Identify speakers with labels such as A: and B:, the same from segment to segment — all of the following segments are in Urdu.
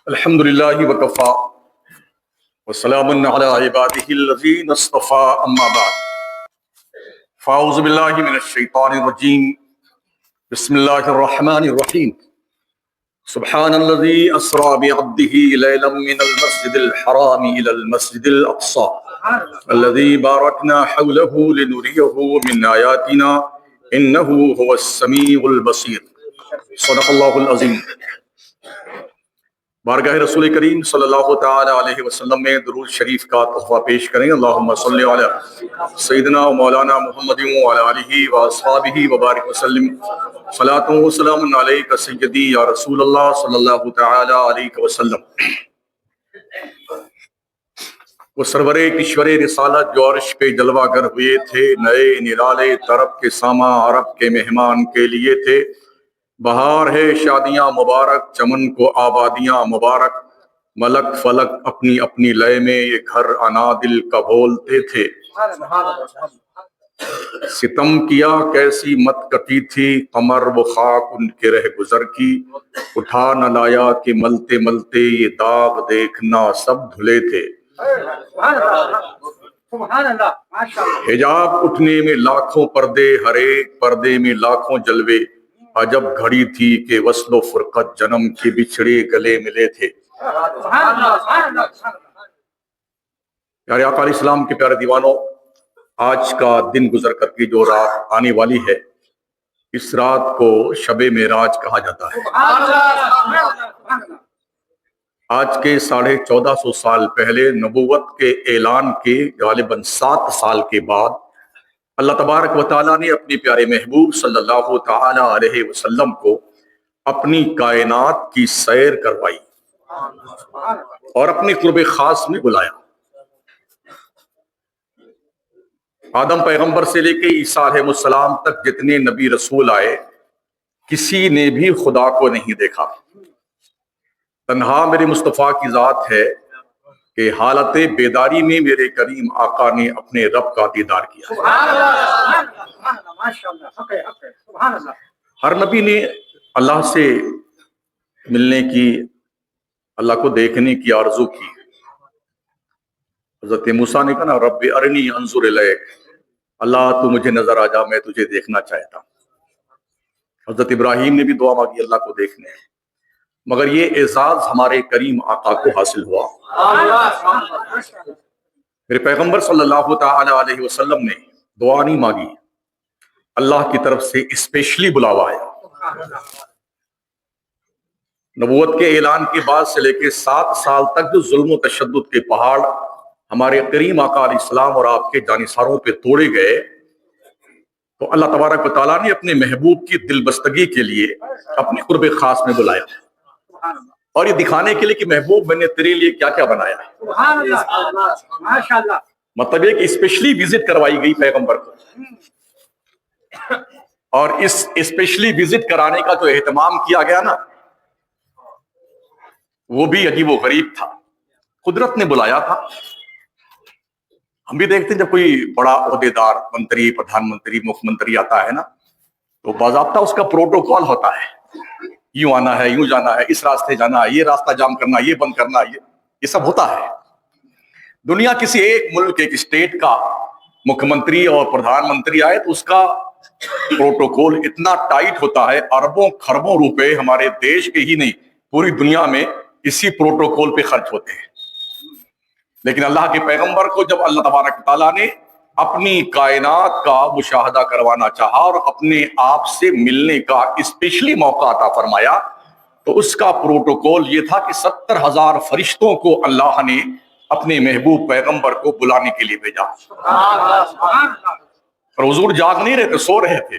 A: الحمد للہ وکفا وسلام علی عبادہ الذین اصطفى اما بعد فاعوذ باللہ من الشیطان الرجیم بسم اللہ الرحمن الرحیم سبحان الذی اسری بعبدہ لیلا من المسجد الحرام الی المسجد الاقصى الذی بارکنا حولہ لنریہ من آیاتنا انہ هو السمیع البصیر صدق اللہ العظیم۔ بارگاہ رسول کریم صلی اللہ تعالی علیہ وسلم میں درود شریف کا تحفہ پیش کریں۔ اللہم صلی علی سیدنا و مولانا محمد وعلی آلہ واصحابہ وبارک وسلم۔ صلاۃ و سلام علیک سیدی یا رسول اللہ صلی اللہ تعالی علیہ وسلم۔ وہ سرور کشور رسالت جو عرش پہ جلوہ گر ہوئے تھے، نئے نرالے طرب کے ساماں عرب کے مہمان کے لیے تھے۔ بہار ہے شادیاں مبارک، چمن کو آبادیاں مبارک، ملک فلک اپنی اپنی لئے میں یہ گھر انادل کا بولتے تھے۔ ستم کیا کیسی مت کٹی تھی، قمر و خاک ان کے رہ گزر کی، اٹھا نہ لایا کہ ملتے ملتے یہ داغ دیکھنا سب دھلے تھے۔ حجاب اٹھنے میں لاکھوں پردے، ہر ایک پردے میں لاکھوں جلوے، عجب گھڑی تھی کہ وصل و فرقت جنم کے بچھڑے گلے ملے تھے۔ پیارے آقا علیہ السلام کے پیارے دیوانوں، آج کا دن گزر کر کے جو رات آنے والی ہے، اس رات کو شب معراج کہا جاتا ہے۔ آج کے 1450 سال پہلے نبوت کے اعلان کے غالباً 7 سال کے بعد اللہ تبارک و تعالیٰ نے اپنے پیارے محبوب صلی اللہ تعالی علیہ وسلم کو اپنی کائنات کی سیر کروائی اور اپنے قرب خاص میں بلایا۔ آدم پیغمبر سے لے کے عیسیٰ علیہ السلام تک جتنے نبی رسول آئے، کسی نے بھی خدا کو نہیں دیکھا۔ تنہا میرے مصطفیٰ کی ذات ہے کہ حالت بیداری میں میرے کریم آقا نے اپنے رب کا دیدار کیا۔ ہر نبی نے اللہ سے ملنے کی، اللہ کو دیکھنے کی آرزو کی۔ حضرت موسیٰ نے کہا نا، رب ارنی انظر الیک، اللہ تو مجھے نظر آ جا، میں تجھے دیکھنا چاہتا ہوں۔ حضرت ابراہیم نے بھی دعا مانگی اللہ کو دیکھنے، مگر یہ اعزاز ہمارے کریم آقا کو حاصل ہوا۔ میرے پیغمبر صلی اللہ تعالی علیہ وسلم نے دعا نہیں مانگی، اللہ کی طرف سے اسپیشلی بلاوا آیا۔ نبوت کے اعلان کے بعد سے لے کے 7 سال تک جو ظلم و تشدد کے پہاڑ ہمارے کریم آقا علیہ السلام اور آپ کے جانثاروں پہ توڑے گئے، تو اللہ تبارک و تعالیٰ نے اپنے محبوب کی دل بستگی کے لیے اپنے قرب خاص میں بلایا، اور یہ دکھانے کے لیے کہ محبوب میں نے تیرے لیے کیا کیا بنایا ہے۔ مطلب یہ کہ اسپیشلی وزٹ کروائی گئی پیغمبر کو، اور اس اسپیشلی وزٹ کرانے کا جو اہتمام کیا گیا نا، وہ بھی عجیب و غریب تھا۔ قدرت نے بلایا تھا۔ ہم بھی دیکھتے ہیں جب کوئی بڑا عہدیدار، منتری، پردھان منتری، مکھ منتری آتا ہے نا، تو باضابطہ اس کا پروٹوکول ہوتا ہے، یوں آنا ہے، یوں جانا ہے، اس راستے جانا ہے، یہ راستہ جام کرنا، یہ بند کرنا، یہ سب ہوتا ہے۔ دنیا کسی ایک ملک، ایک اسٹیٹ کا مکھ منتری اور پردھان منتری آئے تو اس کا پروٹوکول اتنا ٹائٹ ہوتا ہے، اربوں خربوں روپے ہمارے دیش کے ہی نہیں پوری دنیا میں اسی پروٹوکول پہ خرچ ہوتے ہیں۔ لیکن اللہ کے پیغمبر کو جب اللہ تبارک تعالیٰ نے اپنی کائنات کا مشاہدہ کروانا چاہا اور اپنے آپ سے ملنے کا اسپیشلی موقع عطا فرمایا، تو اس کا پروٹوکول یہ تھا کہ 70,000 فرشتوں کو اللہ نے اپنے محبوب پیغمبر کو بلانے کے لیے بھیجا۔ اور حضور جاگ نہیں رہے تھے، سو رہے تھے۔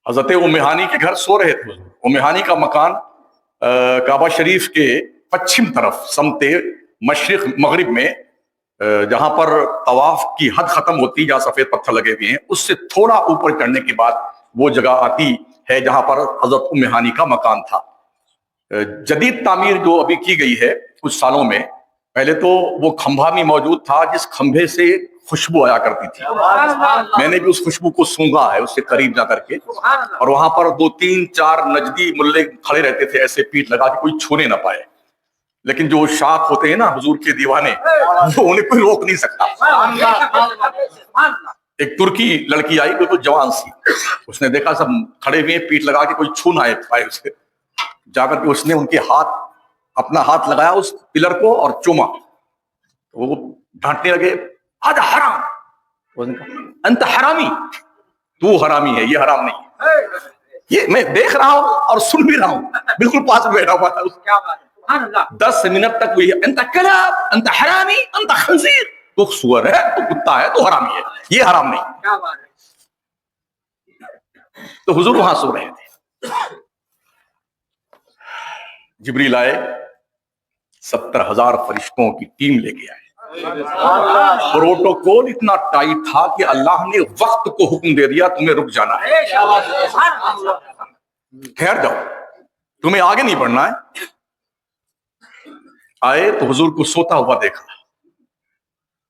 A: حضرت ام ہانی کے گھر سو رہے تھے۔ ام ہانی کا مکان کعبہ شریف کے پچھم طرف سمت مشرق مغرب میں، جہاں پر طواف کی حد ختم ہوتی، جہاں سفید پتھر لگے ہوئے ہیں، اس سے تھوڑا اوپر چڑھنے کے بعد وہ جگہ آتی ہے جہاں پر حضرت ام ہانی کا مکان تھا۔ جدید تعمیر جو ابھی کی گئی ہے کچھ سالوں میں، پہلے تو وہ کھمبا بھی موجود تھا جس کھمبے سے خوشبو آیا کرتی تھی. میں نے بھی اس خوشبو کو سونگا ہے اس سے قریب جا کر کے, اور وہاں پر 2-3-4 نجدی ملے کھڑے رہتے تھے ایسے پیٹ لگا کے کوئی چھونے نہ پائے. لیکن جو شاخ ہوتے ہیں نا حضور کے دیوانے, وہ انہیں کوئی روک نہیں سکتا. ایک ترکی لڑکی آئی بالکل جوان سی, اس نے دیکھا سب کھڑے ہوئے پیٹ لگا کے کوئی چھو نہ پائے اسے, جا کر کے اس نے ان کے اپنا ہاتھ لگایا اس پلر کو اور چوما. وہ ڈانٹنے لگے, آج حرام, انت حرامی, تو حرامی ہے, یہ حرام نہیں ہے. یہ میں دیکھ رہا ہوں اور سن بھی رہا ہوں, بالکل پاس میں بیٹھا ہوا تھا. 10 منٹ تک وہی انت کلاب, انت حرامی, انت خنزیر, تو سور ہے, تو کتا ہے, تو حرامی ہے, یہ حرام نہیں. تو حضور وہاں سو رہے تھے. جبریل آئے, 70,000 فرشتوں کی ٹیم لے کے آئے. پروٹوکول اتنا ٹائٹ تھا کہ اللہ نے وقت کو حکم دے دیا تمہیں رک جانا ہے, ٹھہر جاؤ, تمہیں آگے نہیں بڑھنا ہے. آئے تو حضور کو سوتا ہوا دیکھا.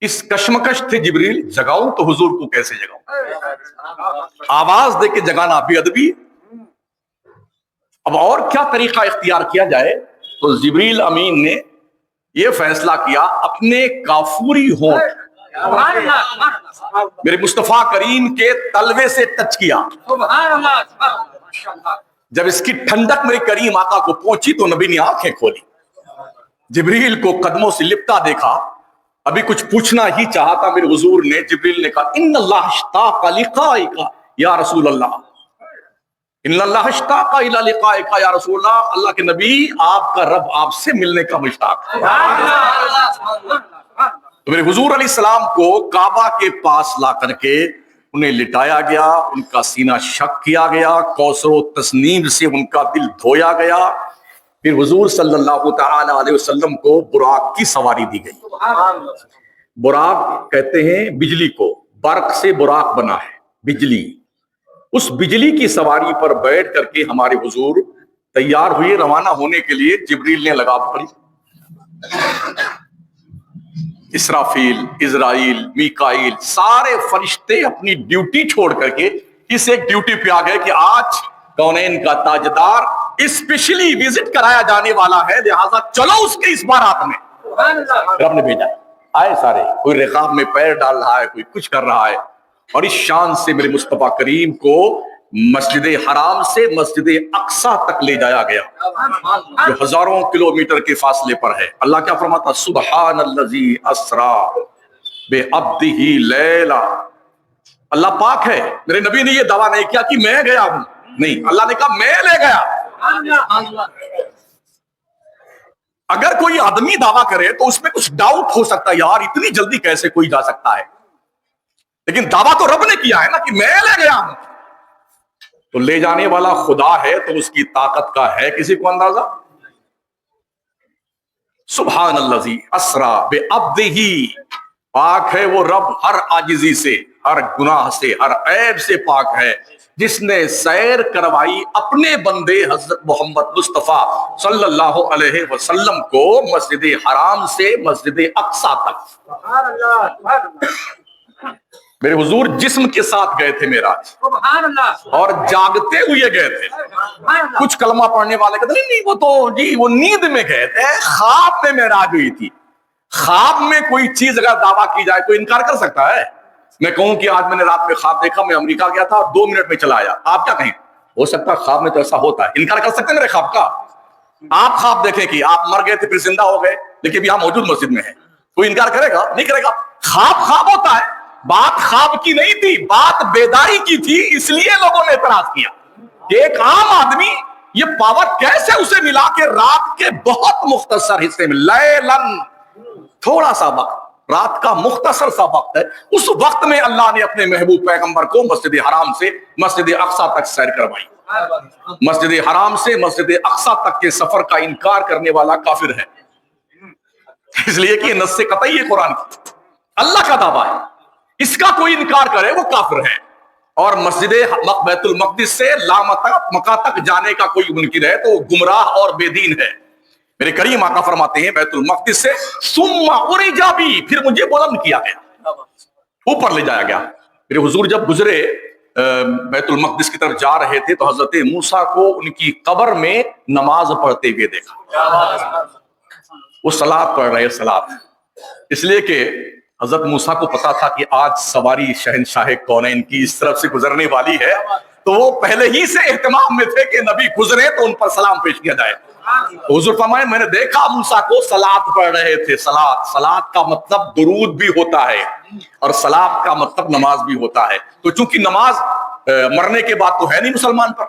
A: اس کشمکش تھے جبریل, جگاؤں تو حضور کو کیسے جگاؤں, آواز دے کے جگانا بے ادبی. اب اور کیا طریقہ اختیار کیا جائے, تو جبریل امین نے یہ فیصلہ کیا, اپنے کافوری ہونٹ میرے مصطفیٰ کریم کے تلوے سے ٹچ کیا. جب اس کی ٹھنڈک میرے کریم آقا کو پہنچی تو نبی نے آنکھیں کھولی. جبریل کو قدموں سے لپٹا دیکھا, ابھی کچھ پوچھنا ہی چاہا تھا میرے حضور نے. جبریل نے کہا, ان اللہ اشتاق لقائک یا رسول اللہ, ان اللہ اشتاق الی لقائک یا رسول اللہ, اللہ کے نبی آپ کا رب آپ سے ملنے کا مشتاق ہے. تو میرے حضور علیہ السلام کو کعبہ کے پاس لا کر کے انہیں لٹایا گیا, ان کا سینہ شق کیا گیا, کوثر و تسنیم سے ان کا دل دھویا گیا. پھر حضور صلی اللہ تعالی علیہ وسلم کو براق کی سواری دی گئی. براق کہتے ہیں بجلی کو, برق سے براق بنا ہے بجلی. اس بجلی کی سواری پر بیٹھ کر کے ہمارے حضور تیار ہوئے روانہ ہونے کے لیے. جبریل نے لگا پڑی. اسرافیل, اسرائیل, میکائیل, سارے فرشتے اپنی ڈیوٹی چھوڑ کر کے اس ایک ڈیوٹی پہ آ گئے کہ آج کونین کا تاجدار اسپیشلی وزٹ کرایا جانے والا ہے, لہذا چلو اس کے اس بارات میں. رب نے بھیجا. آئے سارے, کوئی رقاب میں پیر ڈال رہا ہے, کوئی کچھ کر رہا ہے, اور اس شان سے میرے مصطفیٰ کریم کو مسجد حرام سے مسجد اقصی تک لے جایا گیا, جو ہزاروں کلومیٹر کے فاصلے پر ہے. اللہ کیا فرماتا, سبحان الذی اسری بعبدہ لیلا. اللہ پاک ہے. میرے نبی نے یہ دعویٰ نہیں کیا کہ میں گیا ہوں, نہیں, اللہ نے کہا میں لے گیا. اگر کوئی آدمی دعویٰ کرے تو اس میں کچھ ڈاؤٹ ہو سکتا ہے, یار اتنی جلدی کیسے کوئی جا سکتا ہے, لیکن دعویٰ تو رب نے کیا ہے نا کہ میں لے گیا ہوں. تو لے جانے والا خدا ہے تو اس کی طاقت کا ہے کسی کو اندازہ. سبحان الذی اسری بعبدہ, پاک ہے وہ رب ہر عاجزی سے, ہر گناہ سے, ہر عیب سے پاک ہے, جس نے سیر کروائی اپنے بندے حضرت محمد مصطفیٰ صلی اللہ علیہ وسلم کو مسجد حرام سے مسجد اقصی تک. میرے حضور جسم کے ساتھ گئے تھے معراج, اور جاگتے ہوئے گئے تھے. کچھ کلمہ پڑھنے والے کہتے نہیں وہ تو جی وہ نیند میں گئے تھے, خواب میں معراج ہوئی تھی. خواب میں کوئی چیز اگر دعویٰ کی جائے کوئی انکار کر سکتا ہے؟ میں کہوں کہ آج میں نے رات میں خواب دیکھا, میں امریکہ گیا تھا اور 2 منٹ میں چلا آیا, آپ کیا کہیں؟ ہو سکتا ہے خواب میں تو ایسا ہوتا ہے, انکار کر سکتے ہیں میرے خواب کا؟ آپ خواب دیکھیں کہ آپ مر گئے تھے پھر زندہ ہو گئے لیکن یہاں موجود مسجد میں ہے, کوئی انکار کرے گا؟ نہیں کرے گا. خواب خواب ہوتا ہے. بات خواب کی نہیں تھی, بات بیداری کی تھی, اس لیے لوگوں نے اعتراض کیا کہ ایک عام آدمی یہ پاور کیسے اسے ملا کہ رات کے بہت مختصر حصے میں, لیلن, تھوڑا سا وقت, رات کا مختصر سا وقت ہے, اس وقت میں اللہ نے اپنے محبوب پیغمبر کو مسجد حرام سے مسجد اقصی تک سیر کروائی. مسجد حرام سے مسجد اقصی تک کے سفر کا انکار کرنے والا کافر ہے, اس لیے کہ یہ نص قطعی ہے قرآن کی, اللہ کا دعویٰ ہے, اس کا کوئی انکار کرے وہ کافر ہے. اور مسجد بیت المقدس سے مکہ تک جانے کا کوئی منکر ہے تو گمراہ اور بے دین ہے. میرے کریم آقا فرماتے ہیں بیت المقدس سے ثم عرج بی, پھر مجھے بلند کیا گیا. اوپر لے جایا گیا. میرے حضور جب گزرے بیت المقدس کی طرف جا رہے تھے تو حضرت موسیٰ کو ان کی قبر میں نماز پڑھتے ہوئے دیکھا. وہ صلاۃ پڑھ رہے صلاۃ، اس لیے کہ حضرت موسیٰ کو پتا تھا کہ آج سواری شہنشاہ کونین کی اس طرف سے گزرنے والی ہے، تو وہ پہلے ہی سے اہتمام میں تھے کہ نبی گزرے تو ان پر سلام پیش کیا جائے. حضور فرمائے میں نے دیکھا موسیٰ کو صلاۃ پڑھ رہے تھے. صلاۃ کا مطلب درود بھی ہوتا ہے اور صلاۃ کا مطلب نماز بھی ہوتا ہے. تو چونکہ نماز مرنے کے بعد تو ہے نہیں مسلمان پر،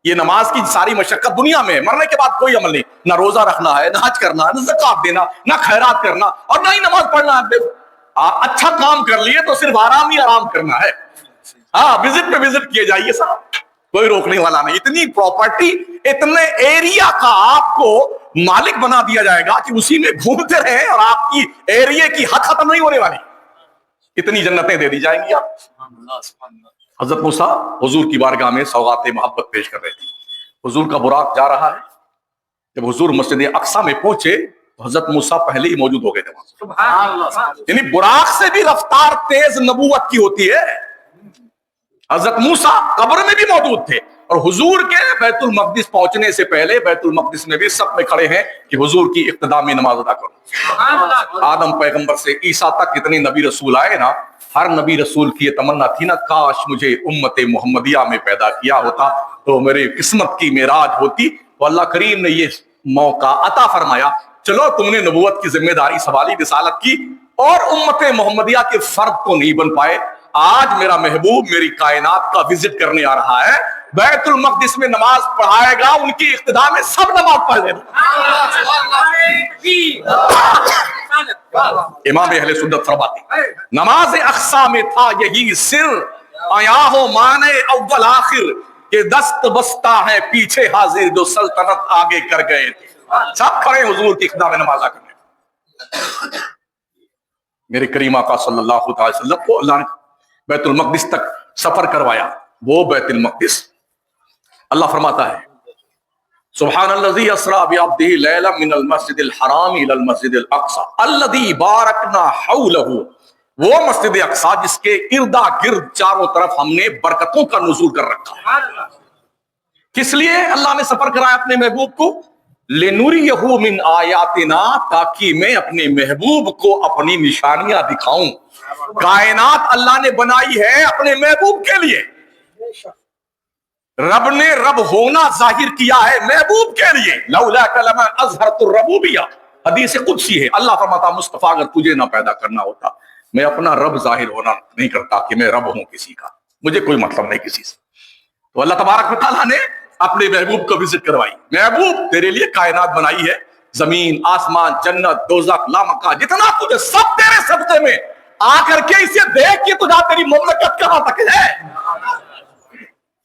A: یہ نماز کی ساری مشقت دنیا میں، مرنے کے بعد کوئی عمل نہیں، نہ روزہ رکھنا ہے، نہ حج کرنا ہے، نہ زکوٰۃ دینا، نہ خیرات کرنا، اور نہ ہی نماز پڑھنا ہے. اچھا کام کر لیے تو صرف آرام ہی آرام کرنا ہے. ہاں وزٹ پہ وزٹ کیے جائیے صاحب، کوئی روکنے والا نہیں. اتنی پراپرٹی، اتنے ایریا کا آپ کو مالک بنا دیا جائے گا کہ اسی میں گھومتے رہیں اور آپ کی ایریا کی حد ختم نہیں ہونے والی. اتنی جنتیں دے دی جائیں گی آپ. حضرت موسیٰ حضور کی بارگاہ میں سوغات محبت پیش کر رہے تھے. حضور کا براق جا رہا ہے. جب حضور مسجد اقصیٰ میں پہنچے تو حضرت موسیٰ پہلے ہی موجود ہو گئے تھے وہاں. یعنی براق سے بھی رفتار تیز نبوت کی ہوتی ہے. حضرت موسیٰ قبر میں بھی موجود تھے اور حضور کے بیت المقدس پہنچنے سے پہلے بیت المقدس میں بھی سب میں کھڑے ہیں کہ حضور کی اقتداء میں نماز ادا کرو. آدم پیغمبر سے عیسیٰ تک جتنے نبی رسول آئے نا، ہر نبی رسول کی یہ تمنا تھی نا، کاش مجھے امت محمدیہ میں پیدا کیا ہوتا تو میری قسمت کی معراج ہوتی. تو اللہ کریم نے یہ موقع عطا فرمایا. چلو تم نے نبوت کی ذمہ داری سنبھالی، رسالت کی، اور امت محمدیہ کے فرد کو نہیں بن پائے. آج میرا محبوب میری کائنات کا وزٹ کرنے آ رہا ہے، بیت المقدس میں نماز پڑھائے گا، ان کی اقتداء میں سب نماز پڑھ لینا. امام اہل سنت فرماتے نماز اقصیٰ میں تھا یہی سر، آیا ہو مانے اول آخر، کہ دست بستہ ہے پیچھے حاضر جو سلطنت آگے کر گئے تھے. سب کھڑے حضور کی اقتداء میں نماز کرنے. میرے کریم آقا صلی اللہ علیہ وسلم کو اللہ نے بیت المقدس تک سفر کروایا. وہ بیت المقدس اللہ فرماتا ہے سبحان الذی اسریٰ بعبدہ لیلا من المسجد الحرام الی المسجد الاقصی الذی بارکنا حولہ. وہ مسجد اقصی جس کے اردا گرد چاروں طرف ہم نے برکتوں کا نزول کر رکھا. کس لیے اللہ نے سفر کرایا اپنے محبوب کو؟ لِنُرِيَهُ مِنْ آیَاتِنَا، تاکہ میں اپنے محبوب کو اپنی نشانیاں دکھاؤں. کائنات اللہ نے بنائی ہے اپنے محبوب کے لیے. رب نے رب ہونا ظاہر کیا ہے محبوب کے لیے. لَوْلَاكَ لَمَا أَظْهَرْتُ الرَّبُوبِيَّةَ، حدیث قدسی ہے. اللہ فرماتا مصطفیٰ اگر تجھے نہ پیدا کرنا ہوتا، میں اپنا رب ظاہر ہونا نہیں کرتا کہ میں رب ہوں کسی کا، مجھے کوئی مطلب نہیں کسی سے. تو اللہ تبارک و تعالیٰ نے اپنے محبوب کو وزٹ کروائی. محبوب تیرے لیے کائنات بنائی ہے، زمین، آسمان، جنت، دوزخ، لامکہ، جتنا تجھے سب تیرے سبزے میں. آ کر کے اسے دیکھ کے تجھا تیری مملکت کہاں تک ہے،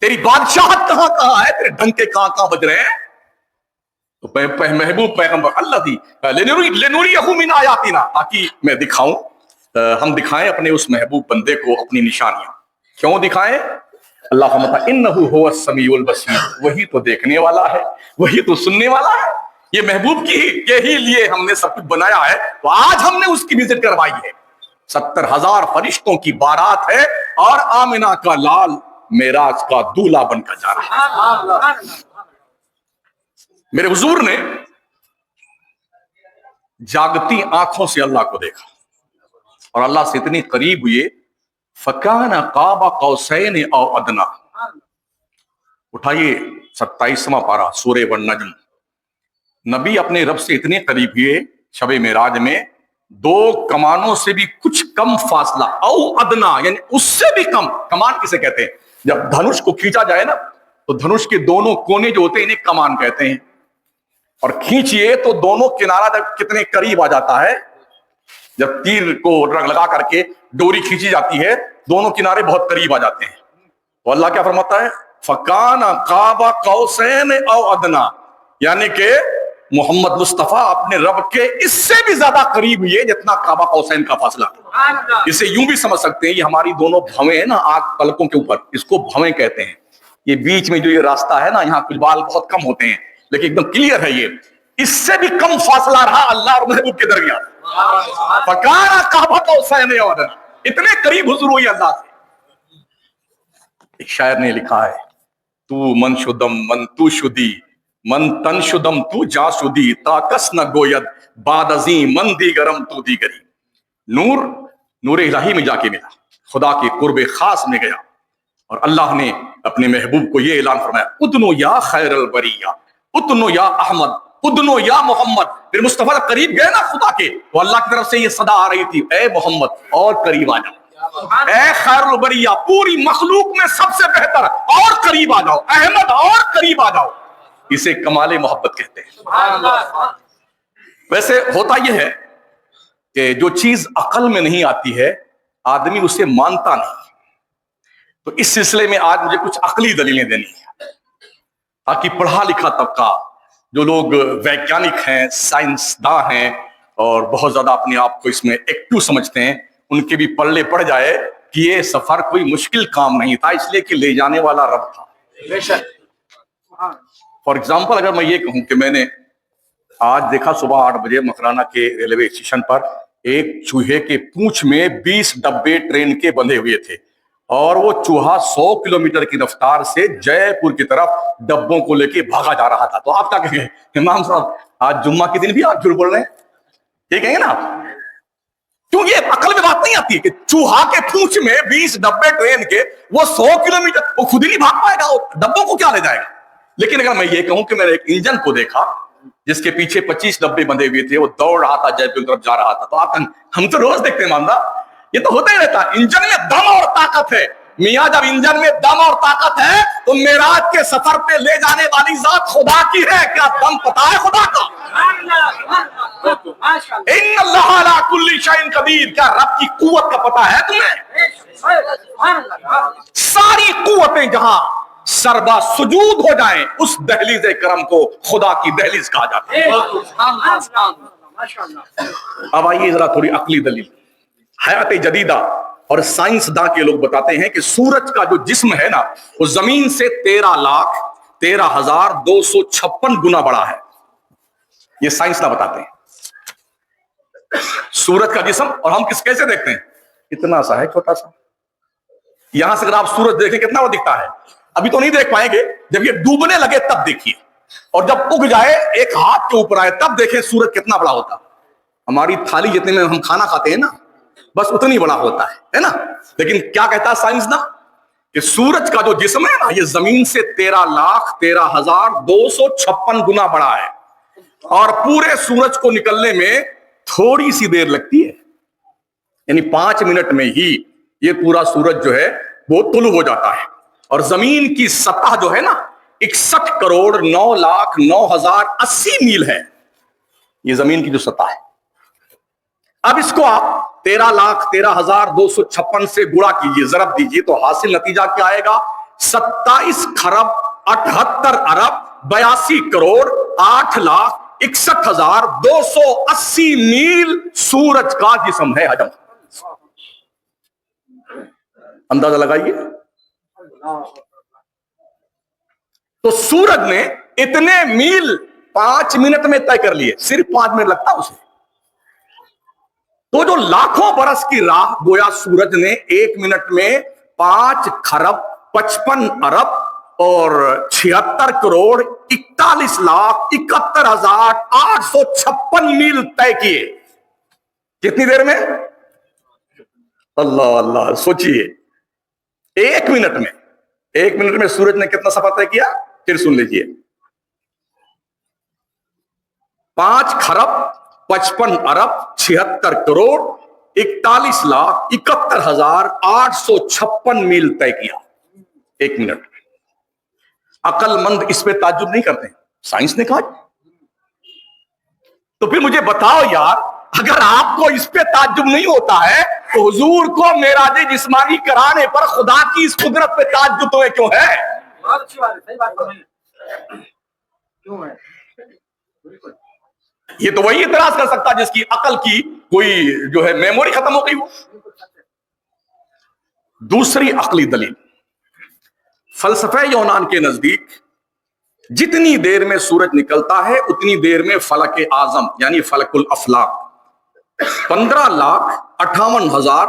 A: تیری بادشاہت کہاں کہاں ہے، تیرے ڈنکے کہاں کہاں بج رہے ہیں. تو محبوب پیغمبر اللہ دی لِنُرِيَهُ مِنْ آیَاتِنَا، تاکہ میں دکھاؤں، ہم دکھائیں اپنے اس محبوب بندے کو اپنی نشانیاں. کیوں دکھائیں؟ اللہ فرماتا انہو هو السمیع البصیر، وہی تو دیکھنے والا ہے، وہی تو سننے والا ہے. یہ محبوب کی ہی لیے ہم نے سب کچھ بنایا ہے. تو آج ہم نے اس کی وزٹ کروائی ہے. 70,000 فرشتوں کی بارات ہے اور آمنہ کا لال معراج کا دولہا بن کر جا رہا ہے. میرے حضور نے جاگتی آنکھوں سے اللہ کو دیکھا اور اللہ سے اتنی قریب ہوئے فَكَانَ قَابَ قَوْسَيْنِ أَوْ أَدْنَىٰ. اٹھائیے 27واں پارہ سورہ والنجم. نبی اپنے رب سے اتنے قریب ہوئے شب معراج میں، 2 کمانوں سے بھی کچھ کم فاصلہ، او ادنا یعنی اس سے بھی کم. کمان کسے کہتے ہیں؟ جب دھنش کو کھینچا جائے نا تو دھنش کے دونوں کونے جو ہوتے ہیں انہیں کمان کہتے ہیں. اور کھینچیے تو دونوں کنارہ جب کتنے قریب آ جاتا ہے، جب تیر کو لگا کر کے ڈوری کھینچی جاتی ہے دونوں کنارے بہت قریب آ جاتے ہیں. تو اللہ کیا فرماتا ہے فَكَانَ قَابَ قَوْسَيْنِ أَوْ أَدْنَىٰ، یعنی کہ محمد مصطفیٰ اپنے رب کے اس سے بھی زیادہ قریب ہوئے جتنا قاب قوسین کا فاصلہ. اسے یوں بھی سمجھ سکتے ہیں یہ ہماری دونوں بھویں ہیں نا آنکھ پلکوں کے اوپر، اس کو بھویں کہتے ہیں. یہ بیچ میں جو یہ راستہ ہے نا، یہاں کچھ بال بہت کم ہوتے ہیں لیکن ایک دم کلیئر ہے. یہ اس سے بھی کم فاصلہ رہا اللہ اور محبوب کے درمیان. فَكَانَ قَابَ قَوْسَيْنِ أَوْ أَدْنَىٰ. اتنے قریب حضور ہوئی اللہ سے. ایک شاعر نے لکھا ہے تو من شدم من تو شدی من تن شدم تو جا شدی تا کس نہ گوید بعد ازیں من دیگرم تو دیگری. نور الہی میں جا کے ملا, خدا کے قرب خاص میں گیا, اور اللہ نے اپنے محبوب کو یہ اعلان فرمایا ادنو یا خیر البریہ ادنو یا احمد ادنو یا محمد. پھر مصطفیٰ قریب گئے نا خدا کے, تو اللہ کی طرف سے یہ صدا آ رہی تھی اے محمد اور قریب آ جاؤ, اے خیر البریہ پوری مخلوق میں سب سے بہتر اور قریب آ جاؤ, احمد اور قریب آ جاؤ. اسے کمال محبت کہتے ہیں. ویسے ہوتا یہ ہے کہ جو چیز عقل میں نہیں آتی ہے آدمی اسے مانتا نہیں. تو اس سلسلے میں آج مجھے کچھ عقلی دلیلیں دینی ہیں تاکہ پڑھا لکھا طبقہ, جو لوگ ویگیانک ہیں, سائنسداں ہیں اور بہت زیادہ اپنے آپ کو اس میں ایکٹیو سمجھتے ہیں, ان کے بھی پلے پڑ جائے کہ یہ سفر کوئی مشکل کام نہیں تھا, اس لیے کہ لے جانے والا رب تھا. فار ایگزامپل اگر میں یہ کہوں کہ میں نے آج دیکھا صبح 8 بجے مکرانا کے ریلوے اسٹیشن پر ایک چوہے کے پونچھ میں 20 ڈبے ٹرین کے بندھے ہوئے تھے, اور وہ چوہا 100 کلومیٹر کی رفتار سے جے پور کی طرف ڈبوں کو لے کے بھاگا جا رہا تھا. تو آپ کیا کہیں گے امام صاحب آج جمعہ کے دن بھی آپ جھوٹ بول رہے ہیں, یہ کہیں گے نا آپ؟ کیوں یہ عقل میں بات نہیں آتی ہے کہ چوہا کے پونچھ میں 20 ڈبے ٹرین کے, وہ 100 کلومیٹر, وہ خود ہی نہیں بھاگ پائے گا, ڈبوں کو کیا لے جائے گا. لیکن اگر میں یہ کہوں کہ میں نے ایک انجن کو دیکھا جس کے پیچھے 25 ڈبے بندھے ہوئے تھے, وہ دوڑ رہا تھا جے پور کی طرف جا رہا تھا, تو آپ ہم تو روز دیکھتے ہیں ماندہ, یہ تو ہوتا ہی رہتا. انجن میں دم اور طاقت ہے میاں, جب انجن میں دم اور طاقت ہے تو معراج کے سفر پہ لے جانے والی ذات خدا کی ہے. کیا دم پتا ہے خدا کا؟ ان اللہ علی کل شیء قدیر. کیا رب کی قوت کا پتا ہے تمہیں؟ ساری قوتیں جہاں سربا سجود ہو جائیں, اس دہلیز کرم کو خدا کی دہلیز کہا جاتا ہے. اب آئیے ذرا تھوڑی عقلی دلیل. حیات جدیدہ اور سائنسداں کے لوگ بتاتے ہیں کہ سورج کا جو جسم ہے نا, وہ زمین سے 13,13,256 گنا بڑا ہے. یہ سائنسداں بتاتے ہیں سورج کا جسم. اور ہم کیسے دیکھتے ہیں؟ اتنا سا ہے, چھوٹا سا. یہاں سے اگر آپ سورج دیکھیں کتنا وہ دکھتا ہے, ابھی تو نہیں دیکھ پائیں گے, جب یہ ڈوبنے لگے تب دیکھیے, اور جب اگ جائے ایک ہاتھ کے اوپر آئے تب دیکھیں سورج کتنا بڑا ہوتا. ہماری تھالی جتنے میں ہم کھانا کھاتے ہیں نا, بس اتنی بڑا ہوتا ہے نا. لیکن کیا کہتا ہے سائنسداں کہ سورج کا جو جسم ہے نا, یہ زمین سے 13,13,256 گنا بڑا ہے, اور پورے سورج کو نکلنے میں تھوڑی سی دیر لگتی ہے. یعنی 5 منٹ میں ہی یہ پورا سورج جو ہے وہ طلوع ہو جاتا ہے. اور زمین کی سطح جو ہے نا 61,09,09,080 میل ہے, یہ زمین کی جو سطح ہے. اب اس کو آپ 13,13,256 سے گڑا کیجئے, ضرب دیجئے, تو حاصل نتیجہ کیا آئے گا؟ 27,78,82,8,61,280 میل سورج کا جسم ہے. حجم اندازہ لگائیے. تو سورج نے اتنے میل 5 منٹ میں طے کر لیے, صرف 5 منٹ لگتا اسے. تو جو لاکھوں برس کی راہ گویا سورج نے 1 منٹ میں 5,55,41,41,71,856 میل طے کیے. کتنی دیر میں؟ اللہ اللہ, سوچئے 1 منٹ میں. 1 منٹ میں سورج نے کتنا سفر طے کیا؟ پھر سن لیجئے, 5,55,46,41,71,856 میل طے کیا 1 منٹ میں. عقل مند اس پہ تعجب نہیں کرتے, سائنس نے کہا. تو پھر مجھے بتاؤ یار, اگر آپ کو اس پہ تعجب نہیں ہوتا ہے تو حضور کو معراج جسمانی کرانے پر خدا کی اس قدرت پہ تعجب تو کیوں ہے؟ یہ تو وہی اعتراض کر سکتا جس کی عقل کی کوئی جو ہے میموری ختم ہو گئی ہو. دوسری عقلی دلیل, فلسفہ یونان کے نزدیک جتنی دیر میں سورج نکلتا ہے اتنی دیر میں فلک اعظم یعنی فلک الافلاق 15,58,000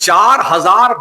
A: 4000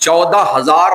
A: 14,000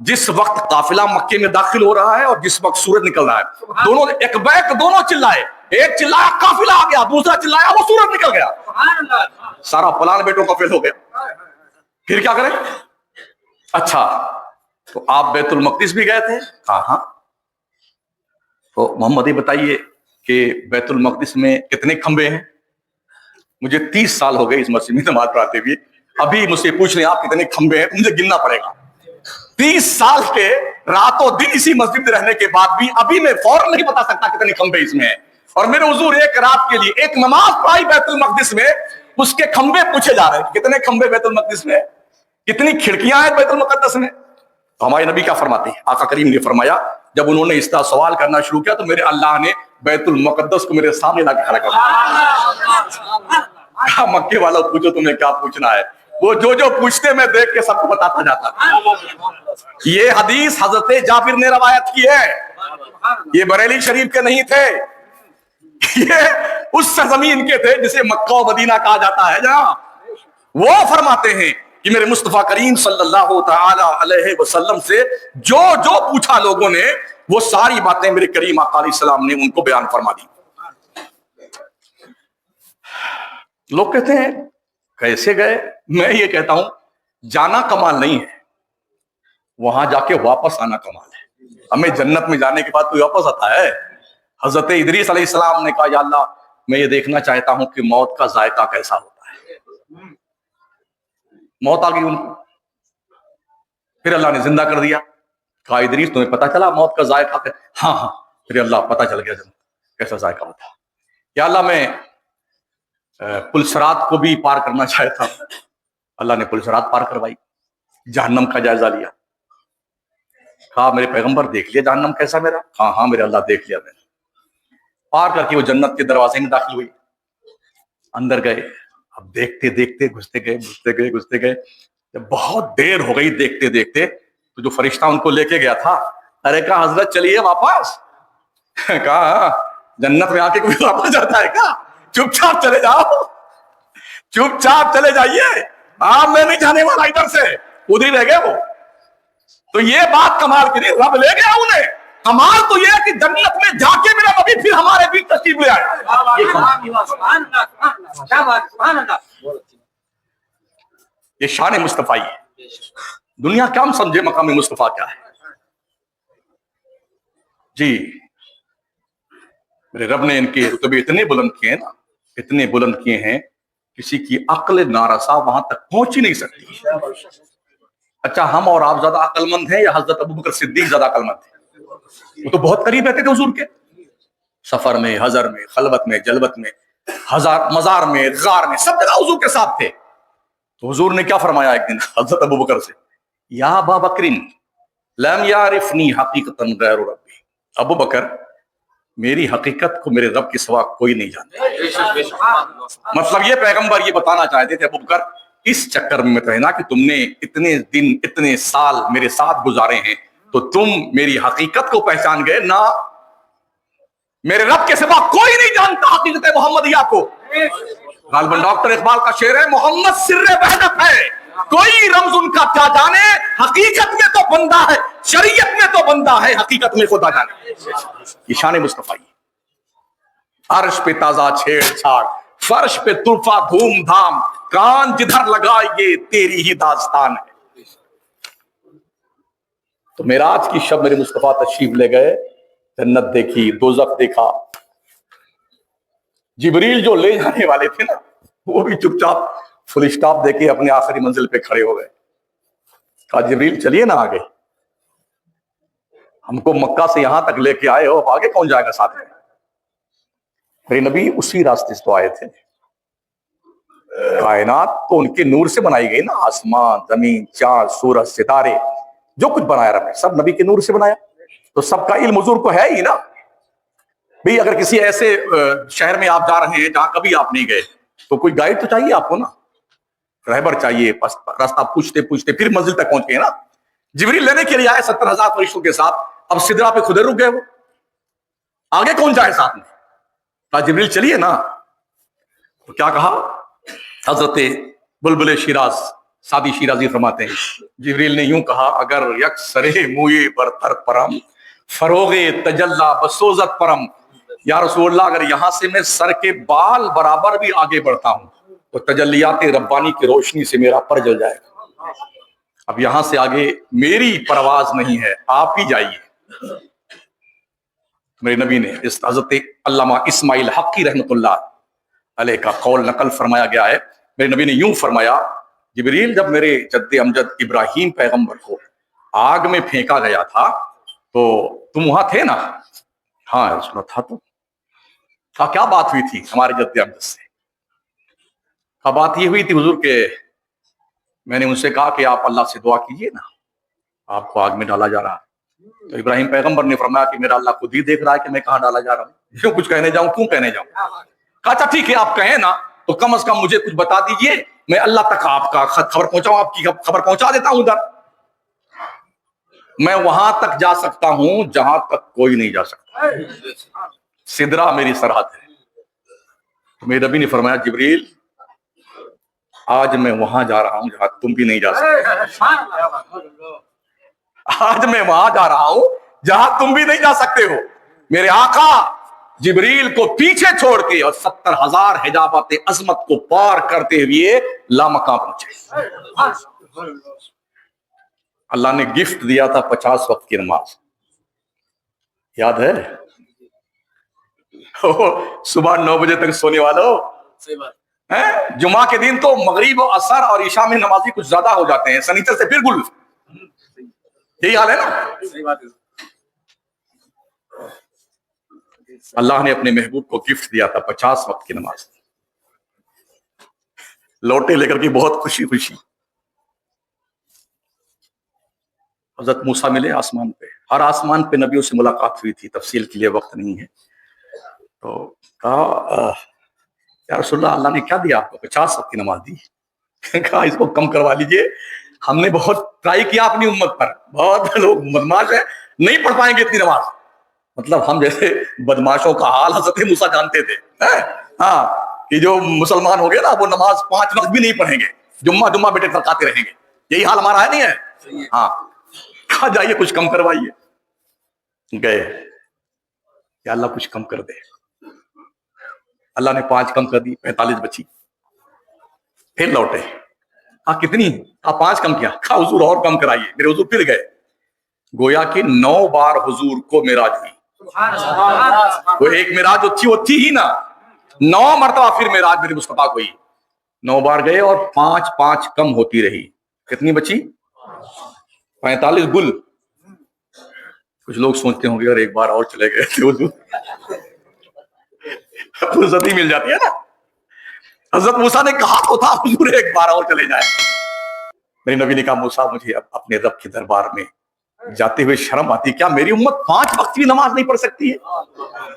A: جس وقت قافلہ مکے میں داخل ہو رہا ہے اور جس وقت سورج نکل رہا ہے، دونوں ایک بیک دونوں چلائے، ایک چلایا قافلہ آ گیا، دوسرا چلایا وہ سورج نکل گیا، سارا پلان بیٹوں کا فیل ہو گیا، پھر کیا کریں؟ اچھا تو آپ بیت المقدس بھی گئے تھے؟ ہاں تو محمد یہ بتائیے کہ بیت المقدس میں کتنے کھمبے ہیں؟ مجھے 30 سال ہو گئے اس مسجد میں نماز پڑھاتے ہوئے، ابھی مجھ سے پوچھ رہے ہیں آپ کتنے کھمبے ہیں، مجھے گننا پڑے گا۔ 30 سال کے راتوں دن اسی مسجد میں رہنے کے بعد بھی ابھی میں فوراً نہیں بتا سکتا کتنے کھمبے اس میں ہیں۔ اور میرے حضور ایک رات کے لیے ایک نماز پڑھائی بیت المقدس میں، اس کے کھمبے پوچھے جا رہے ہیں کتنے کھمبے بیت المقدس میں، کتنی کھڑکیاں ہیں بیت المقدس میں۔ تو ہمارے نبی کیا فرماتے ہیں؟ آقا کریم نے فرمایا جب انہوں نے اس طرح سوال کرنا شروع کیا تو میرے اللہ نے بیت المقدس کو میرے سامنے لا کے کھڑا کر دیا۔ مکے والا پوچھو تمہیں کیا پوچھنا ہے، وہ جو پوچھتے میں دیکھ کے سب کو بتاتا جاتا۔ یہ حدیث حضرت جابر نے روایت کی ہے، یہ بریلی شریف کے نہیں تھے، یہ اس سرزمین کے تھے جسے مکہ و مدینہ کہا جاتا ہے جہاں وہ فرماتے ہیں کہ میرے مصطفیٰ کریم صلی اللہ تعالی علیہ وسلم سے جو پوچھا لوگوں نے وہ ساری باتیں میرے کریم آقا علیہ السلام نے ان کو بیان فرما دی۔ لوگ کہتے ہیں کیسے گئے؟ میں یہ کہتا ہوں جانا کمال نہیں ہے، وہاں جا کے واپس آنا کمال ہے۔ ہمیں جنت میں جانے کے بعد کوئی واپس آتا ہے؟ حضرت ادریس علیہ السلام نے کہا یا اللہ میں یہ دیکھنا چاہتا ہوں کہ موت کا ذائقہ کیسا ہوتا ہے۔ موت آ گئی ان کو، پھر اللہ نے زندہ کر دیا، کہا ادریس تمہیں پتا چلا موت کا ذائقہ؟ ہاں پھر اللہ پتا چل گیا کیسا ذائقہ ہوتا ہے۔ یا اللہ میں پل صراط کو بھی پار کرنا چاہتا ہوں، اللہ نے پل صراط پار کروائی۔ جہنم کا جائزہ لیا، کہا میرے پیغمبر دیکھ لیا جہنم کیسا میرا؟ ہاں میرے اللہ دیکھ لیا میں نے۔ پار کر کے وہ جنت کے دروازے میں داخل ہوئی، اندر گئے، اب دیکھتے دیکھتے گھستے گئے، جب بہت دیر ہو گئی دیکھتے دیکھتے تو جو فرشتہ ان کو لے کے گیا تھا، ارے کہا حضرت چلیے واپس، کہا جنت میں آ کے کوئی واپس جاتا ہے کیا؟ چپ چاپ چلے جاؤ، چپ چاپ چلے جائیے، میں نہیں جانے والا ادھر سے، ادھر رہ گئے وہ۔ تو یہ بات کمال کی نہیں، رب لے گیا انہیں۔ کمال تو یہ ہے کہ جنت میں جا کے میرا نبی پھر ہمارے بیچ تشریف لے آئے۔ یہ شان مصطفیٰ ہے، دنیا کیا ہم سمجھے مقام مصطفیٰ کیا ہے۔ جی میرے رب نے ان کے رتبے اتنے بلند کیے ہیں نا، اتنے بلند کیے ہیں کسی کی عقل نارسا وہاں تک پہنچ ہی نہیں سکتی۔ اچھا ہم اور آپ زیادہ عقل مند ہیں یا حضرت ابوبکر صدیق زیادہ عقل مند ہیں؟ وہ تو بہت قریب رہتے تھے حضور کے، سفر میں، حضر میں، خلوت میں، جلوت میں، مزار میں، غار میں، سب جگہ حضور کے ساتھ تھے۔ تو حضور نے کیا فرمایا ایک دن حضرت ابوبکر سے، یا ابا بکر لم یعرفنی حقیقتا غیر ربی، ابو بکر میری حقیقت کو میرے رب کے سوا کوئی نہیں جانتا۔ مطلب یہ پیغمبر یہ بتانا چاہتے تھے ابو بکر اس چکر میں مت رہنا کہ تم نے اتنے دن اتنے سال میرے ساتھ گزارے ہیں تو تم میری حقیقت کو پہچان گئے نہ، میرے رب کے سوا کوئی نہیں جانتا حقیقت محمدیہ کو۔ غالباً ڈاکٹر اقبال کا شعر ہے، محمد سر وحدت ہے کوئی رمز ان کا کیا جانے، حقیقت میں تو بندہ ہے، شریعت میں تو بندہ ہے، حقیقت میں خدا جانے۔ یہ شان مصطفیٰ، عرش پہ تازہ چھیڑ چھاڑ، فرش پہ طرفہ دھوم دھام، کان جدھر لگائیے تیری ہی داستان ہے۔ تو معراج کی شب میرے مصطفیٰ تشریف لے گئے، جنت دیکھی، دوزخ دیکھا۔ جبریل جو لے جانے والے تھے نا وہ بھی چپ چاپ فل اسٹاپ دے کے اپنے آخری منزل پہ کھڑے ہو گئے۔ کہا جبریل چلیے نا آگے، ہم کو مکہ سے یہاں تک لے کے آئے ہو، اب آگے کون جائے گا ساتھ میں؟ میرے نبی اسی راستے سے تو آئے تھے۔ کائنات تو ان کے نور سے بنائی گئی نا، آسمان، زمین، چاند، سورج، ستارے، جو کچھ بنایا رب نے سب نبی کے نور سے بنایا۔ تو سب کا علم حضور کو ہے ہی نا۔ بھئی اگر کسی ایسے شہر میں آپ جا رہے ہیں جہاں کبھی آپ نہیں گئے تو کوئی گائیڈ تو چاہیے آپ کو نا، رہبر چاہیے، راستہ پوچھتے پوچھتے پھر منزل تک پہنچ گئے نا۔ جبریل لینے کے لیے آئے 70,000 فرشتوں کے ساتھ، اب سدرا پہ خود رک گئے، وہ آگے کون جائے ساتھ میں؟ کہا جبریل چلیے نا۔ تو کیا کہا؟ حضرت بلبل شیراز سادی شیرازی فرماتے ہیں جبریل نے یوں کہا اگر یک سرے موئے برتر پرم فروغ تجلا بسوزت پرم، یا رسول اللہ اگر یہاں سے میں سر کے بال برابر بھی آگے بڑھتا ہوں تو تجلیات ربانی کی روشنی سے میرا پر جل جائے گا. اب یہاں سے آگے میری پرواز نہیں ہے، آپ ہی جائیے. میرے نبی نے اس حضرت علامہ اسماعیل حقی رحمۃ اللہ علیہ کا قول نقل فرمایا گیا ہے. میرے نبی نے یوں فرمایا جبریل جب میرے جد امجد ابراہیم پیغمبر کو آگ میں پھینکا گیا تھا تو تم وہاں تھے نا؟ ہاں رسول اللہ تھا. تو کیا بات ہوئی تھی ہمارے جد امجد سے؟ بات یہ ہوئی تھی حضور کہ میں نے ان سے کہا کہ آپ اللہ سے دعا کیجئے نا، آپ کو آگ میں ڈالا جا رہا. تو ابراہیم پیغمبر نے فرمایا کہ میرا اللہ خود ہی دیکھ رہا ہے کہ میں کہاں ڈالا جا رہا ہوں، کیوں کچھ کہنے جاؤں، کیوں کہنے جاؤں. کہا اچھا ٹھیک ہے آپ کہیں نا تو کم از کم مجھے کچھ بتا دیجئے، میں اللہ تک آپ کا خبر پہنچاؤں، آپ کی خبر پہنچا دیتا ہوں. ادھر میں وہاں تک جا سکتا ہوں جہاں تک کوئی نہیں جا سکتا، سدرا میری سرحد ہے. میرے نبی نے فرمایا جبریل آج میں وہاں جا رہا ہوں جہاں تم بھی نہیں جا سکتے. آج میں وہاں جا رہا ہوں جہاں تم بھی نہیں جا سکتے ہو. میرے آقا جبریل کو پیچھے چھوڑ کے اور 70,000 حجابات عظمت کو پار کرتے ہوئے لامکاں پہنچے. اللہ نے گفٹ دیا تھا 50 وقت کی نماز، یاد ہے؟ صبح 9 بجے تک سونے والوں، جمعہ کے دن تو مغرب و عصر اور عشاء میں نمازی کچھ زیادہ ہو جاتے ہیں، سنیچر سے پھر گل. یہی حال ہے نا. اللہ نے اپنے محبوب کو گفٹ دیا تھا 50 وقت کی نماز. لوٹے لے کر کے بہت خوشی خوشی حضرت موسیٰ ملے آسمان پہ. ہر آسمان پہ نبیوں سے ملاقات ہوئی تھی، تفصیل کے لیے وقت نہیں ہے. تو کہا یا رسول اللہ اللہ نے کیا دیا آپ کو؟ 50 وقت کی نماز دی. کہا اس کو کم کروا لیجئے، ہم نے بہت ٹرائی کیا اپنی امت پر، بہت لوگ بدماش ہیں، نہیں پڑھ پائیں گے اتنی نماز. مطلب ہم جیسے بدماشوں کا حال حضرت موسیٰ جانتے تھے. ہاں کہ جو مسلمان ہو گئے نا وہ نماز 5 وقت بھی نہیں پڑھیں گے، جمعہ بیٹے تھکاتے رہیں گے. یہی حال ہمارا ہے، نہیں ہے؟ ہاں کہا جائیے کچھ کم کروائیے. گئے یا اللہ کچھ کم کر دے. اللہ نے 5 کم کر دی، 45 بچی. پھر لوٹے. کتنی؟ 5 کم کیا. کہا حضور اور کم کرائیے. میرے حضور پھر گئے. گویا کہ 9 بار حضور کو معراج ہوئی. وہ ایک معراج جو تھی وہ تھی ہی نا، 9 مرتبہ پھر معراج میرے مصطفیٰ کو ہوئی. 9 بار گئے اور 5 کم ہوتی رہی. کتنی بچی؟ 45 گل. کچھ لوگ سوچتے ہوں گے اگر ایک بار اور چلے گئے تو حضور فرصت ہی مل جاتی ہے نا. حضرت موسیٰ نے کہا تو تھا حضور ایک بار اور چلے جائے. میرے نبی نے کہا موسیٰ مجھے اب اپنے رب کے دربار میں جاتے ہوئے شرم آتی، کیا میری امت 5 وقت کی نماز نہیں پڑھ سکتی ہے؟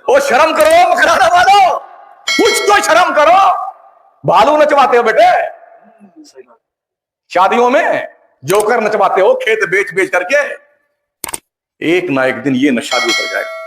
A: او شرم کرو مکرانا والو، کچھ تو شرم کرو. بالو نچواتے ہو بیٹے شادیوں میں، جوکر نچواتے ہو کھیت بیچ بیچ کر کے. ایک نہ ایک دن یہ نشہ بھی اتر جائے گا.